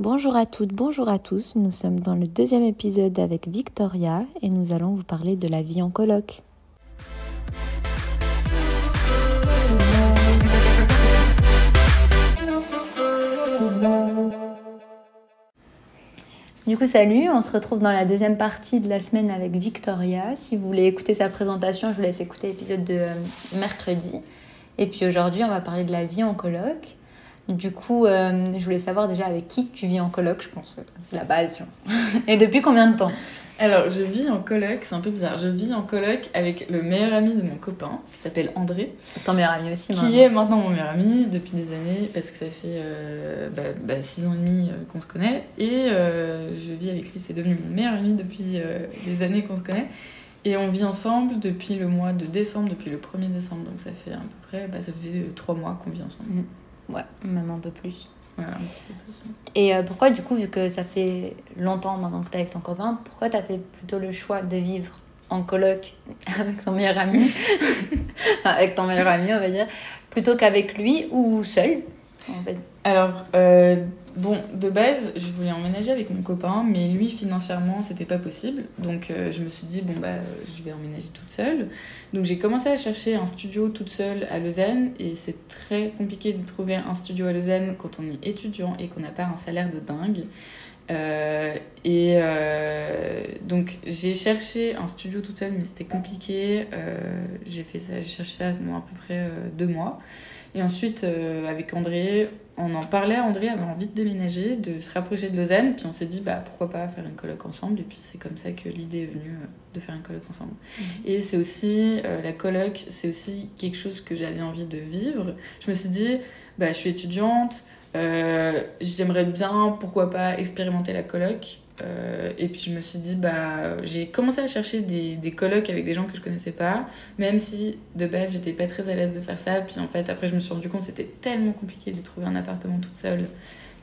Bonjour à toutes, bonjour à tous. Nous sommes dans le deuxième épisode avec Victoria et nous allons vous parler de la vie en coloc. Du coup, salut, on se retrouve dans la deuxième partie de la semaine avec Victoria. Si vous voulez écouter sa présentation, je vous laisse écouter l'épisode de mercredi. Et puis aujourd'hui, on va parler de la vie en coloc. Du coup, je voulais savoir déjà avec qui tu vis en coloc, je pense que c'est la base. Et depuis combien de temps? Alors, je vis en coloc, c'est un peu bizarre. Je vis en coloc avec le meilleur ami de mon copain, qui s'appelle André. C'est ton meilleur ami aussi, qui est maintenant mon meilleur ami depuis des années, parce que ça fait 6 ans et demi qu'on se connaît. Et je vis avec lui, c'est devenu mon meilleur ami depuis des années qu'on se connaît. Et on vit ensemble depuis le mois de décembre, depuis le 1er décembre. Donc ça fait à peu près, ça fait 3 mois qu'on vit ensemble. Ouais, même un peu plus. Ouais, un petit peu plus. Et pourquoi, du coup, vu que ça fait longtemps maintenant que t'es avec ton copain, pourquoi t'as fait plutôt le choix de vivre en coloc avec son meilleur ami, enfin, avec ton meilleur ami, on va dire, plutôt qu'avec lui ou seul, en fait? Alors, de base, je voulais emménager avec mon copain, mais lui, financièrement, c'était pas possible. Donc, je me suis dit, je vais emménager toute seule. Donc, j'ai commencé à chercher un studio toute seule à Lausanne. Et c'est très compliqué de trouver un studio à Lausanne quand on est étudiant et qu'on n'a pas un salaire de dingue. Donc, j'ai cherché un studio toute seule, mais c'était compliqué. J'ai cherché ça pendant à peu près 2 mois. Et ensuite, avec André, on en parlait. André avait envie de déménager, de se rapprocher de Lausanne. Puis on s'est dit, pourquoi pas faire une coloc ensemble. Et puis c'est comme ça que l'idée est venue de faire une coloc ensemble. Et c'est aussi, la coloc, c'est aussi quelque chose que j'avais envie de vivre. Je me suis dit, je suis étudiante, j'aimerais bien, pourquoi pas, expérimenter la coloc. Et puis je me suis dit, j'ai commencé à chercher des colocs avec des gens que je connaissais pas, même si de base j'étais pas très à l'aise de faire ça. Puis en fait, après je me suis rendu compte que c'était tellement compliqué de trouver un appartement toute seule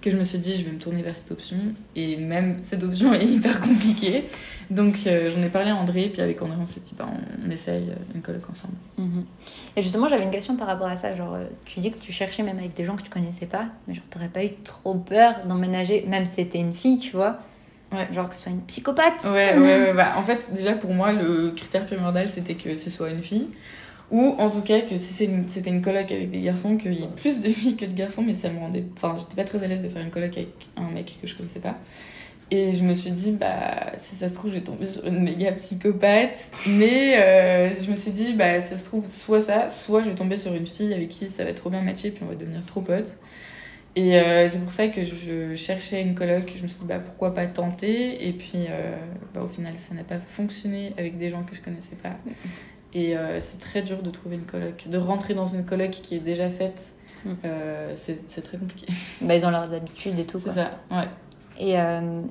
que je me suis dit, je vais me tourner vers cette option. Et même cette option est hyper compliquée. Donc j'en ai parlé à André, puis avec André on s'est dit, on essaye une coloc ensemble. Et justement, j'avais une question par rapport à ça. Genre, tu dis que tu cherchais même avec des gens que tu connaissais pas, mais genre t'aurais pas eu trop peur d'emménager, même si c'était une fille, tu vois? Ouais. Genre que ce soit une psychopathe. Ouais. En fait, déjà pour moi, le critère primordial c'était que ce soit une fille. Ou en tout cas que si c'était une coloc avec des garçons, qu'il y ait plus de filles que de garçons, mais ça me rendait. Enfin, j'étais pas très à l'aise de faire une coloc avec un mec que je connaissais pas. Et je me suis dit, si ça se trouve, je vais tomber sur une méga psychopathe. Mais je me suis dit, ça se trouve, soit ça, soit je vais tomber sur une fille avec qui ça va trop bien matcher, puis on va devenir trop potes. Et c'est pour ça que je cherchais une coloc. Je me suis dit, pourquoi pas tenter. Et puis, au final, ça n'a pas fonctionné avec des gens que je connaissais pas. Et c'est très dur de trouver une coloc. De rentrer dans une coloc qui est déjà faite, c'est très compliqué. Ils ont leurs habitudes et tout, quoi. C'est ça, ouais. Et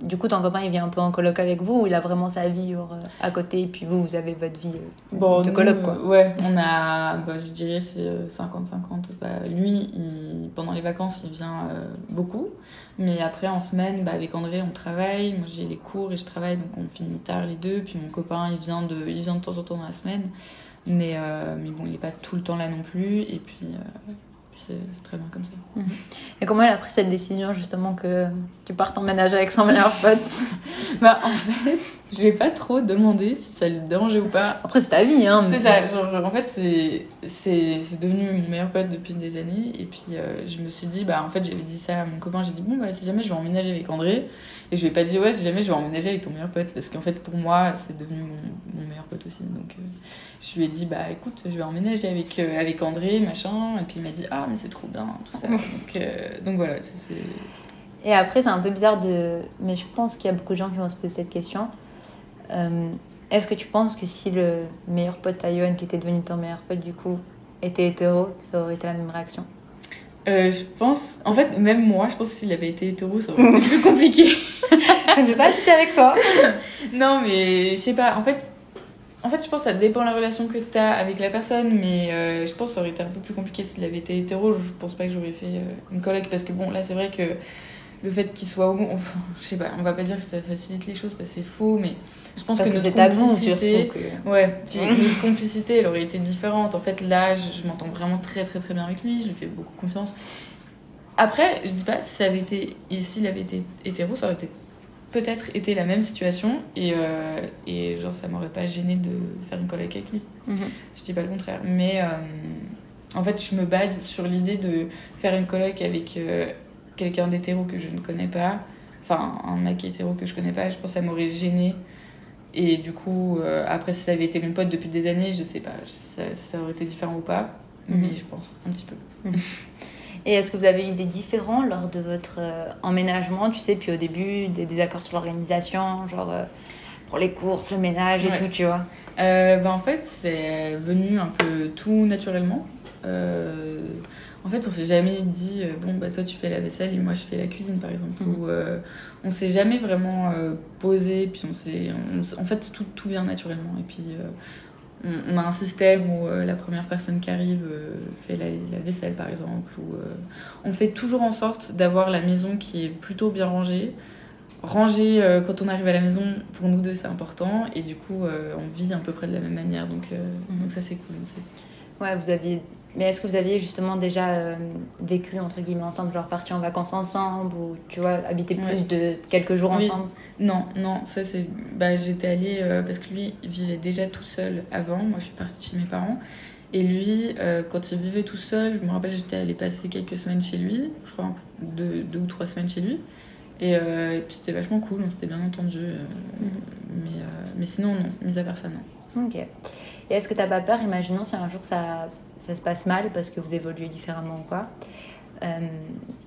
du coup, ton copain, il vient un peu en coloc avec vous, ou il a vraiment sa vie à côté, et puis vous avez votre vie de coloc, quoi? Ouais, on a, je dirais, c'est 50-50. Lui, pendant les vacances, il vient beaucoup. Mais après, en semaine, avec André, on travaille. Moi, j'ai les cours et je travaille, donc on finit tard les deux. Puis mon copain, il vient de temps en temps dans la semaine. Mais bon, il n'est pas tout le temps là non plus. Et puis... c'est très bien comme ça. Et comment elle a pris cette décision, justement, que tu partes emménager avec son meilleur pote? En fait, je lui ai pas trop demandé si ça lui dérangeait ou pas. Après, c'est ta vie, hein. C'est ça, en fait, c'est devenu mon meilleur pote depuis des années. Et puis, je me suis dit, en fait, j'avais dit ça à mon copain. J'ai dit, si jamais je vais emménager avec André. Et je lui ai pas dit, si jamais je vais emménager avec ton meilleur pote. Parce qu'en fait, pour moi, c'est devenu mon meilleur pote aussi. Donc, je lui ai dit, écoute, je vais emménager avec André, machin. Et puis, il m'a dit, mais c'est trop bien, tout ça. Donc voilà, c'est... Et après, c'est un peu bizarre mais je pense qu'il y a beaucoup de gens qui vont se poser cette question. Est-ce que tu penses que si le meilleur pote à Yoann, qui était devenu ton meilleur pote, du coup, était hétéro, ça aurait été la même réaction? Je pense... En fait, même moi, je pense que s'il avait été hétéro, ça aurait été plus compliqué. Je ne veux pas habiter avec toi. Non, mais je sais pas. En fait, je pense que ça dépend de la relation que tu as avec la personne, mais je pense que ça aurait été un peu plus compliqué s'il avait été hétéro. Je pense pas que j'aurais fait une coloc, parce que là, c'est vrai que le fait qu'il soit homo, je sais pas, on va pas dire que ça facilite les choses, parce que c'est faux, mais je pense que notre complicité... Ouais, puis notre complicité, elle aurait été différente. En fait, là, je m'entends vraiment très, très, très bien avec lui, je lui fais beaucoup confiance. Après, je dis pas si ça avait été... Et s'il avait été hétéro, ça aurait peut-être été la même situation. Et genre, ça m'aurait pas gêné de faire une coloc avec lui. Je dis pas le contraire. Mais en fait, je me base sur l'idée de faire une coloc avec quelqu'un d'hétéro que je ne connais pas. Enfin, un mec hétéro que je connais pas. Je pense que ça m'aurait gêné. Et du coup, après, si ça avait été mon pote depuis des années, je sais pas, ça aurait été différent ou pas. Mais je pense, un petit peu. Et est-ce que vous avez eu des différends lors de votre emménagement, tu sais, puis au début, des désaccords sur l'organisation, genre pour les courses, le ménage et tout, tu vois? En fait, c'est venu un peu tout naturellement. En fait, on s'est jamais dit, toi tu fais la vaisselle et moi je fais la cuisine, par exemple. Ou on s'est jamais vraiment posé, puis en fait, tout vient naturellement. Et puis, on a un système où la première personne qui arrive fait la vaisselle, par exemple. Ou, on fait toujours en sorte d'avoir la maison qui est plutôt bien rangée. Ranger quand on arrive à la maison, pour nous deux, c'est important. Et du coup, on vit à peu près de la même manière. Donc ça, c'est cool aussi. Ouais, mais est-ce que vous aviez justement déjà vécu, entre guillemets, ensemble, genre parti en vacances ensemble ou, tu vois, habité plus de quelques jours ensemble? Non, ça c'est... j'étais allée parce que lui, il vivait déjà tout seul avant. Moi, je suis partie chez mes parents. Et lui, quand il vivait tout seul, je me rappelle, j'étais allée passer quelques semaines chez lui. Je crois 2 ou 3 semaines chez lui. Et puis c'était vachement cool, on s'était bien entendu. Mais sinon, non, mis à part ça, non. Ok. Et est-ce que t'as pas peur, imaginons si un jour ça se passe mal parce que vous évoluez différemment ou quoi,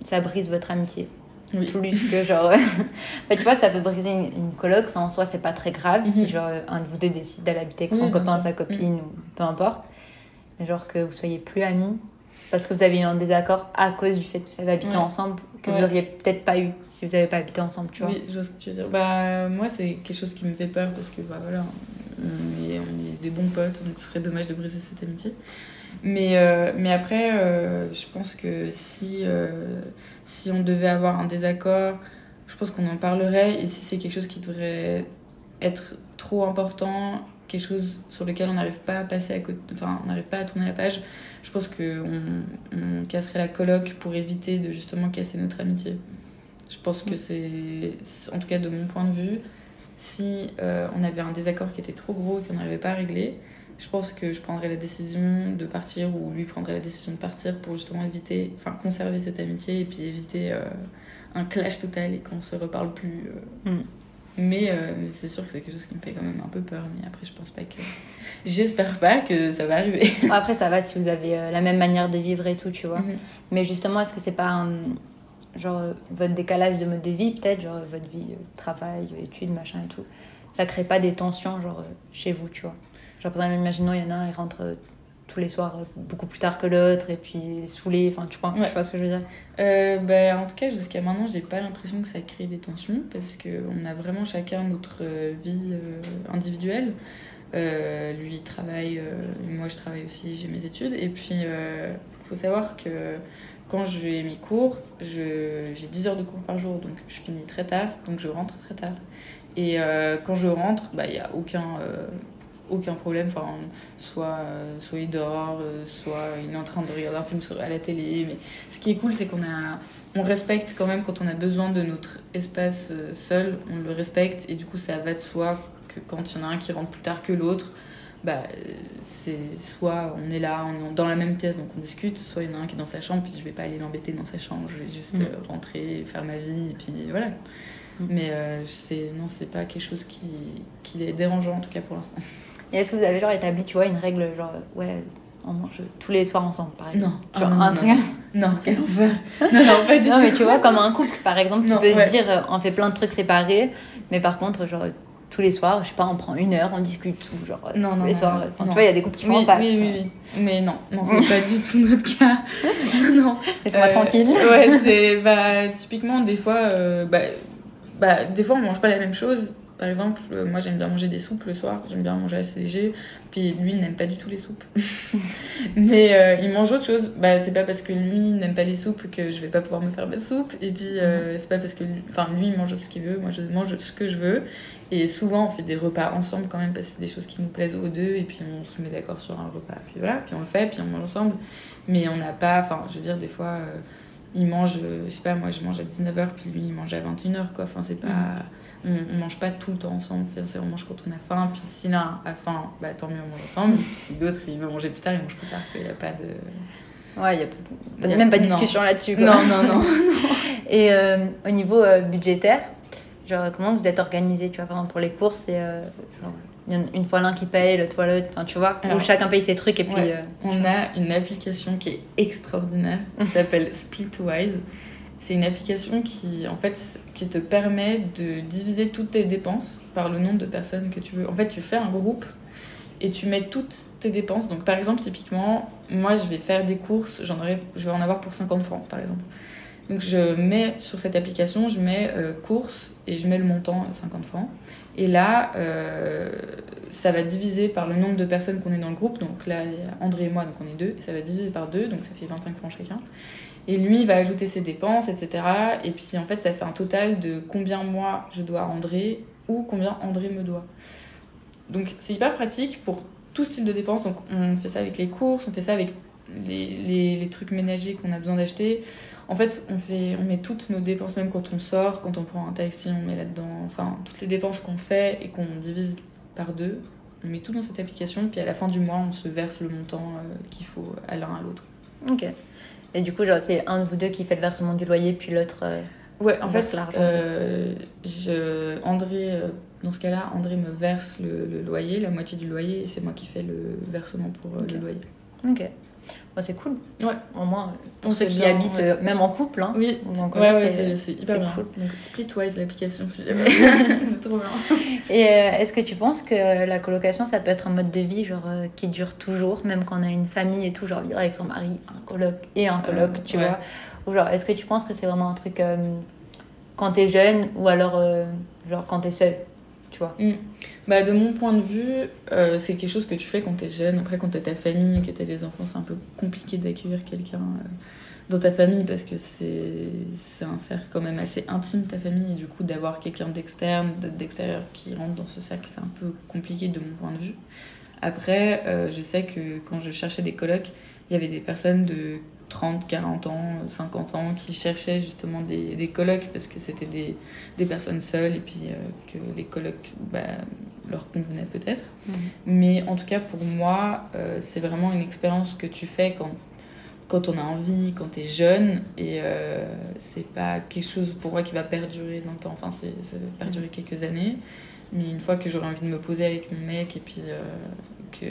ça brise votre amitié? Oui. Plus que genre... en fait, tu vois, ça peut briser une coloc, ça en soi, c'est pas très grave si genre un de vous deux décide d'aller habiter avec son copain, sa copine, ou peu importe. Mais genre que vous soyez plus amis parce que vous avez eu un désaccord à cause du fait que vous avez habité ensemble, que vous auriez peut-être pas eu si vous n'avez pas habité ensemble, tu vois. Oui, je vois ce que tu veux dire. Moi, c'est quelque chose qui me fait peur parce que voilà, on est des bons potes, donc ce serait dommage de briser cette amitié. Mais après, je pense que si on devait avoir un désaccord, je pense qu'on en parlerait. Et si c'est quelque chose qui devrait être trop important, quelque chose sur lequel on n'arrive pas à passer à côté, enfin, on n'arrive pas à tourner la page, je pense qu'on casserait la coloc pour éviter de justement casser notre amitié. Je pense que c'est, en tout cas de mon point de vue, si on avait un désaccord qui était trop gros et qu'on n'arrivait pas à régler, je pense que je prendrais la décision de partir ou lui prendrait la décision de partir pour justement conserver cette amitié et puis éviter un clash total et qu'on se reparle plus. Mais c'est sûr que c'est quelque chose qui me fait quand même un peu peur. Mais après, j'espère pas que ça va arriver. Après, ça va si vous avez la même manière de vivre et tout, tu vois. Mais justement, est-ce que c'est pas genre votre décalage de mode de vie, peut-être, genre votre vie, travail, études, machin et tout, ça crée pas des tensions, genre chez vous, tu vois? Genre, par exemple, imaginons, il y en a un, il rentre tous les soirs beaucoup plus tard que l'autre et puis saoulé, enfin, tu vois ce que je veux dire? En tout cas, jusqu'à maintenant, j'ai pas l'impression que ça crée des tensions parce qu'on a vraiment chacun notre vie individuelle. Lui, il travaille, moi, je travaille aussi, j'ai mes études. Et puis, faut savoir que quand j'ai mes cours, j'ai 10 heures de cours par jour, donc je finis très tard, donc je rentre très tard. Et quand je rentre, il n'y a aucun problème. Enfin, soit il dort, soit il est en train de regarder un film à la télé. Mais ce qui est cool, c'est on respecte quand même quand on a besoin de notre espace seul, on le respecte. Et du coup, ça va de soi que quand il y en a un qui rentre plus tard que l'autre, c'est soit on est là, on est dans la même pièce, donc on discute, soit il y en a un qui est dans sa chambre, puis je vais pas aller l'embêter dans sa chambre, je vais juste rentrer, faire ma vie, et puis voilà. Mais c'est pas quelque chose qui est dérangeant, en tout cas pour l'instant. Et est-ce que vous avez genre établi, tu vois, une règle, genre, on mange tous les soirs ensemble, par exemple? Non. Genre un truc... Non, quel enfer. Non, pas du tout. Non, mais tu vois, comme un couple, par exemple, tu peux se dire, on fait plein de trucs séparés, mais par contre, genre, tous les soirs, je sais pas, on prend 1 heure, on discute, ou genre, tous les soirs. Enfin, tu vois, il y a des couples qui font ça. Oui. Mais non, c'est pas du tout notre cas. Non. Laisse-moi tranquille. Ouais, c'est, typiquement, des fois, des fois, on mange pas la même chose. Par exemple, moi j'aime bien manger des soupes le soir, j'aime bien manger assez léger, puis lui il n'aime pas du tout les soupes. Mais il mange autre chose. C'est pas parce que lui n'aime pas les soupes que je vais pas pouvoir me faire ma soupe, et puis c'est pas parce que lui il mange ce qu'il veut, moi je mange ce que je veux. Et souvent on fait des repas ensemble quand même parce que c'est des choses qui nous plaisent aux deux, et puis on se met d'accord sur un repas, puis voilà, puis on le fait, puis on mange ensemble. Mais on n'a pas, je veux dire, des fois il mange, je sais pas, moi je mange à 19h, puis lui il mange à 21h, quoi. Enfin, c'est pas... On mange pas tout le temps ensemble, on mange quand on a faim, puis si l'un a faim, bah tant mieux, on mange ensemble. Si l'autre il veut manger plus tard, il mange plus tard, il n'y a pas de... Ouais, il n'y a même pas de discussion là-dessus, quoi. Non. Et au niveau budgétaire, genre, comment vous êtes organisés, tu vois, par exemple, pour les courses, et genre, une fois l'un qui paye, l'autre fois l'autre, enfin, tu vois, alors, où chacun paye ses trucs, et puis... on a une application qui est extraordinaire, qui s'appelle Splitwise. C'est une application qui te permet de diviser toutes tes dépenses par le nombre de personnes que tu veux. En fait, tu fais un groupe et tu mets toutes tes dépenses. Donc, par exemple, typiquement, moi, je vais faire des courses, je vais en avoir pour 50 francs, par exemple. Donc, je mets sur cette application, je mets courses et je mets le montant 50 francs. Et là, ça va diviser par le nombre de personnes qu'on est dans le groupe. Donc là, il y a André et moi, donc on est 2. Et ça va diviser par 2, donc ça fait 25 francs chacun. Et lui, il va ajouter ses dépenses, etc. Et puis, en fait, ça fait un total de combien moi je dois à André ou combien André me doit. Donc, c'est hyper pratique pour tout style de dépenses. Donc, on fait ça avec les courses, on fait ça avec les trucs ménagers qu'on a besoin d'acheter. En fait, on met toutes nos dépenses, même quand on sort, quand on prend un taxi, on met là-dedans. Enfin, toutes les dépenses qu'on fait et qu'on divise par 2, on met tout dans cette application. Puis, à la fin du mois, on se verse le montant qu'il faut à l'un à l'autre. Ok. Et du coup, genre, c'est un de vous deux qui fait le versement du loyer, puis l'autre... ouais, en fait, l'argent. Dans ce cas-là, André me verse le loyer, la moitié du loyer, et c'est moi qui fais le versement pour le loyer. Ok. Bon, c'est cool. Ouais. Au moins, on ceux qui habitent, même en couple, hein. Oui, c'est hyper bien. Cool. Donc, Splitwise, l'application, si jamais. C'est trop bien. Et est-ce que tu penses que la colocation, ça peut être un mode de vie genre, qui dure toujours, même quand on a une famille et tout, genre vivre avec son mari, un coloc et un coloc, tu vois? Ou genre, est-ce que tu penses que c'est vraiment un truc quand t'es jeune ou alors genre quand t'es seule, tu vois? Bah, de mon point de vue, c'est quelque chose que tu fais quand t'es jeune. Après, quand t'as ta famille, que t'as des enfants, c'est un peu compliqué d'accueillir quelqu'un dans ta famille parce que c'est un cercle quand même assez intime, ta famille, et du coup, d'avoir quelqu'un d'extérieur qui rentre dans ce cercle, c'est un peu compliqué de mon point de vue. Après, je sais que quand je cherchais des colocs, il y avait des personnes de 30, 40 ans, 50 ans qui cherchaient justement des colocs parce que c'était des personnes seules et puis que les colocs leur convenaient peut-être. Mais en tout cas, pour moi, c'est vraiment une expérience que tu fais quand on a envie, quand t'es jeune, et c'est pas quelque chose pour moi qui va perdurer dans le temps. Enfin, ça va perdurer quelques années, mais une fois que j'aurai envie de me poser avec mon mec et puis que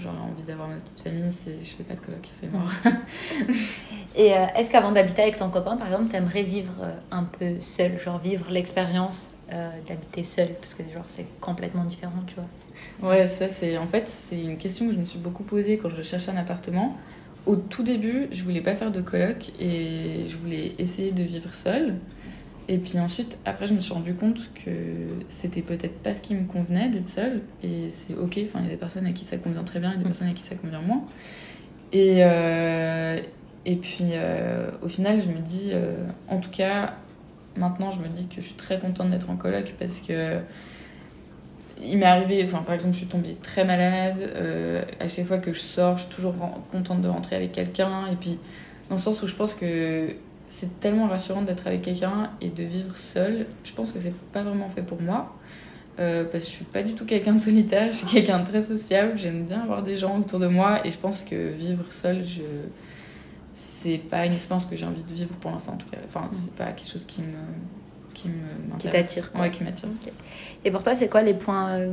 j'aurai envie d'avoir ma petite famille, je fais pas de coloc, c'est mort. Et est-ce qu'avant d'habiter avec ton copain, par exemple, t'aimerais vivre un peu seule, genre vivre l'expérience d'habiter seule, parce que genre c'est complètement différent, tu vois? Ouais, ça c'est une question que je me suis beaucoup posée quand je cherchais un appartement. Au tout début, je voulais pas faire de coloc et je voulais essayer de vivre seule. Et puis ensuite, après, je me suis rendu compte que c'était peut-être pas ce qui me convenait d'être seule. Et c'est ok, enfin, il y a des personnes à qui ça convient très bien et des personnes à qui ça convient moins. Et puis, au final, je me dis, en tout cas, maintenant, je me dis que je suis très contente d'être en coloc parce que il m'est arrivé, enfin, par exemple, je suis tombée très malade. À chaque fois que je sors, je suis toujours contente de rentrer avec quelqu'un. Et puis, dans le sens où je pense que c'est tellement rassurant d'être avec quelqu'un et de vivre seule. Je pense que c'est pas vraiment fait pour moi. Parce que je suis pas du tout quelqu'un de solitaire, je suis quelqu'un de très sociable. J'aime bien avoir des gens autour de moi. Et je pense que vivre seule, c'est pas une expérience que j'ai envie de vivre pour l'instant, en tout cas. Enfin, c'est pas quelque chose qui t'attire, quoi. Ouais, qui m'attire. Okay. Et pour toi, c'est quoi les points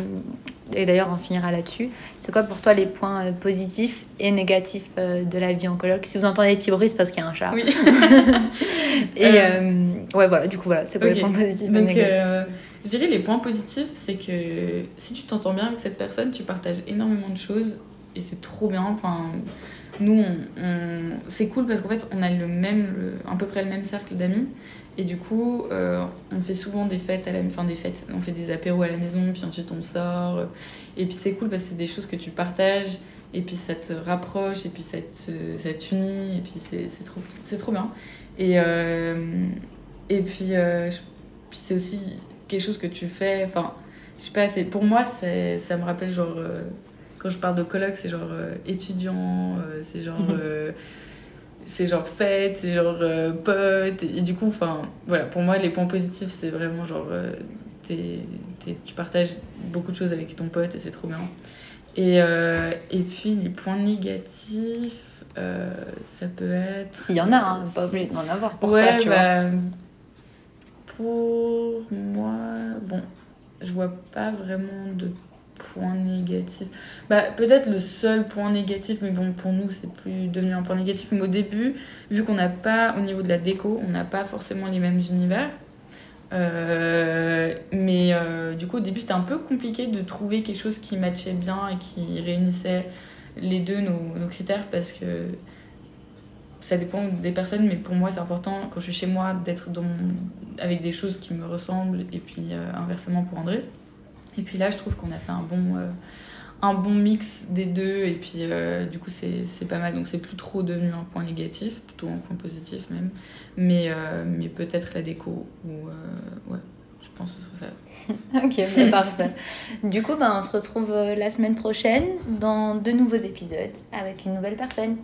et d'ailleurs on finira là-dessus, c'est quoi pour toi les points positifs et négatifs de la vie en coloc? Si vous entendez des petits bruits, c'est parce qu'il y a un chat. Oui. Et ouais, voilà, du coup voilà, c'est quoi les points positifs et négatifs? Je dirais les points positifs, c'est que si tu t'entends bien avec cette personne, tu partages énormément de choses et c'est trop bien. Enfin, nous, c'est cool parce qu'en fait, on a à peu près le même cercle d'amis. Et du coup, on fait souvent des fêtes on fait des apéros à la maison, puis ensuite on sort. Et puis c'est cool parce que c'est des choses que tu partages, et puis ça te rapproche, et puis ça t'unit, et puis c'est trop bien. Et puis c'est aussi quelque chose que tu fais, enfin, je sais pas, pour moi, ça me rappelle genre, quand je parle de coloc, c'est genre étudiant, c'est genre... c'est genre fête, c'est genre pote. Et du coup, enfin, voilà, pour moi, les points positifs, c'est vraiment genre, tu partages beaucoup de choses avec ton pote et c'est trop bien. Et puis, les points négatifs, ça peut être... S'il y en a, hein, pas obligé d'en avoir pour ouais, toi, tu vois. Pour moi, bon, je vois pas vraiment de point négatif. Peut-être le seul point négatif, mais bon, pour nous, c'est plus devenu un point négatif. Mais au début, vu qu'on n'a pas, au niveau de la déco, on n'a pas forcément les mêmes univers. Du coup, au début, c'était un peu compliqué de trouver quelque chose qui matchait bien et qui réunissait les deux, nos critères, parce que ça dépend des personnes, mais pour moi, c'est important, quand je suis chez moi, d'être avec des choses qui me ressemblent, et puis inversement pour André. Et puis là, je trouve qu'on a fait un bon mix des deux, et puis du coup, c'est pas mal. Donc, c'est plus trop devenu un point négatif, plutôt un point positif même. Mais peut-être la déco, ou ouais, je pense que ce serait ça. Ok, parfait. Du coup, on se retrouve la semaine prochaine dans 2 nouveaux épisodes avec une nouvelle personne.